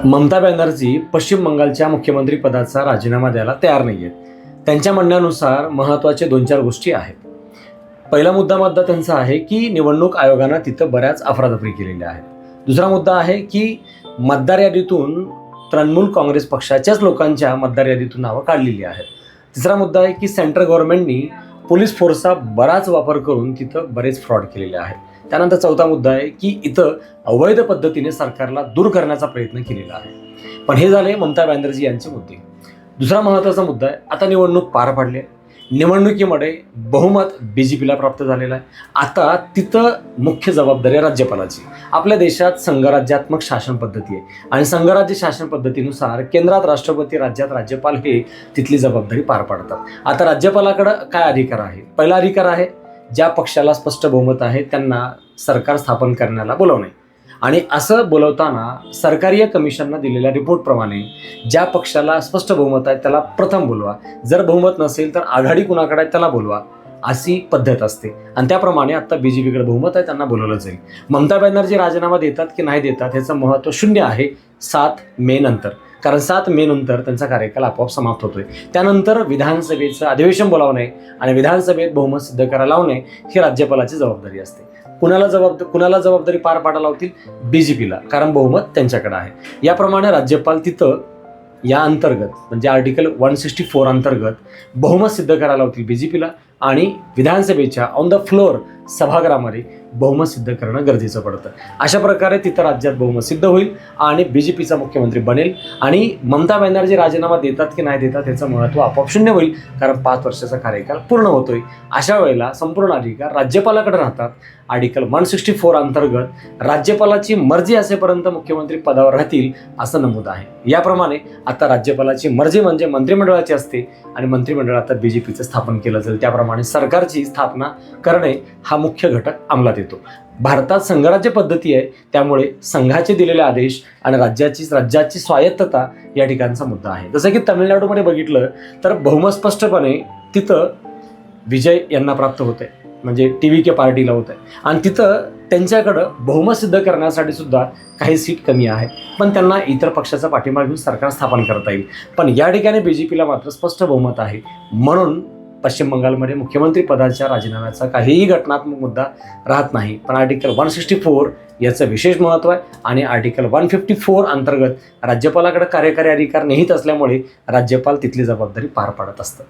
ममता बॅनर्जी पश्चिम बंगालच्या मुख्यमंत्री पदाचा राजीनामा द्यायला तयार नाही आहेत. त्यांच्या म्हणण्यानुसार महत्त्वाचे 2-4 गोष्टी आहेत. पहिला मुद्दा त्यांचा आहे की निवडणूक आयोगानं तिथं बऱ्याच अफरातफरी केलेल्या आहेत. दुसरा मुद्दा आहे की मतदार यादीतून तृणमूल काँग्रेस पक्षाच्याच लोकांच्या मतदार यादीतून नावं काढलेली आहेत. तिसरा मुद्दा आहे की सेंट्रल गव्हर्नमेंटनी पोलीस फोर्सचा बराच वापर करून तिथं बरेच फ्रॉड केलेले आहेत. त्यानंतर चौथा मुद्दा आहे की इथं अवैध पद्धतीने सरकारला दूर करण्याचा प्रयत्न केलेला आहे. पण हे झाले ममता बॅनर्जी यांचे मुद्दे. दुसरा महत्त्वाचा मुद्दा आहे, आता निवडणूक पार पडली आहे. निवडणुकीमध्ये बहुमत BJPला प्राप्त झालेलं आहे. आता तिथं मुख्य जबाबदारी आहे राज्यपालाची. आपल्या देशात संघराज्यात्मक शासन पद्धती आहे आणि संघराज्य शासन पद्धतीनुसार केंद्रात राष्ट्रपती, राज्यात राज्यपाल हे तिथली जबाबदारी पार पाडतात. आता राज्यपालाकडं काय अधिकार आहे? पहिला अधिकार आहे, ज्या पक्षाला स्पष्ट बहुमत आहे त्यांना सरकार स्थापन करण्याला बोलवणे. आणि असं बोलवताना सरकारी कमिशननं दिलेल्या रिपोर्टप्रमाणे ज्या पक्षाला स्पष्ट बहुमत आहे त्याला प्रथम बोलवा, जर बहुमत नसेल तर आघाडी कुणाकडे आहे त्याला बोलवा, अशी पद्धत असते. आणि त्याप्रमाणे आता BJPकडे बहुमत आहे, त्यांना बोलवलं जाईल. ममता बॅनर्जी राजीनामा देतात की नाही देतात ह्याचं महत्त्व 0 आहे 7 मे नंतर. कारण 7 मे नंतर त्यांचा कार्यकाल आपोआप समाप्त होतोय. त्यानंतर विधानसभेचं अधिवेशन बोलावणे आणि विधानसभेत बहुमत सिद्ध करायला लावणे ही राज्यपालाची जबाबदारी असते. कुणाला जबाबदारी पार पाडायला लावतील? BJPला, कारण बहुमत त्यांच्याकडे आहे. याप्रमाणे राज्यपाल तिथं या अंतर्गत म्हणजे आर्टिकल 164 अंतर्गत बहुमत सिद्ध करायला लावतील BJPला आणि विधानसभेच्या ऑन द फ्लोअर सभागृहामध्ये बहुमत सिद्ध करणं गरजेचं पडतं. अशा प्रकारे तिथं राज्यात बहुमत सिद्ध होईल आणि BJPचा मुख्यमंत्री बनेल आणि ममता बॅनर्जी राजीनामा देतात की नाही देतात याचं महत्त्व आपोआप 0 होईल, कारण 5 वर्षाचा कार्यकाल पूर्ण होतोय. अशा वेळेला संपूर्ण अधिकार राज्यपालाकडे राहतात. आर्टिकल 164 अंतर्गत राज्यपालाची मर्जी असेपर्यंत मुख्यमंत्री पदावर राहतील असं नमूद आहे. याप्रमाणे आता राज्यपालाची मर्जी म्हणजे मंत्रिमंडळाची असते आणि मंत्रिमंडळ आता BJPचं स्थापन केलं जाईल. त्याप्रमाणे सरकारची स्थापना करणे हा मुख्य घटक अंमलात येतो. भारतात संघराज्य पद्धती आहे, त्यामुळे संघाचे दिलेले आदेश आणि राज्याची स्वायत्तता या ठिकाणचा मुद्दा आहे. जसं की तमिळनाडूमध्ये बघितलं तर बहुमत स्पष्टपणे तिथं विजय यांना प्राप्त होत आहे, म्हणजे TVK पार्टीला होत आहे आणि तिथं त्यांच्याकडं बहुमत सिद्ध करण्यासाठी सुद्धा काही सीट कमी आहे, पण त्यांना इतर पक्षाचा पाठिंबा घेऊन सरकार स्थापन करता येईल. पण या ठिकाणी BJPला मात्र स्पष्ट बहुमत आहे, म्हणून पश्चिम बंगालमध्ये मुख्यमंत्री पदाच्या राजीनाम्याचा काहीही घटनात्मक मुद्दा राहत नाही. पण आर्टिकल 164 याचं विशेष महत्त्व आहे आणि आर्टिकल 154 अंतर्गत राज्यपालाकडे कार्यकारी अधिकार निहित असल्यामुळे राज्यपाल तिथली जबाबदारी पार पाडत असतात.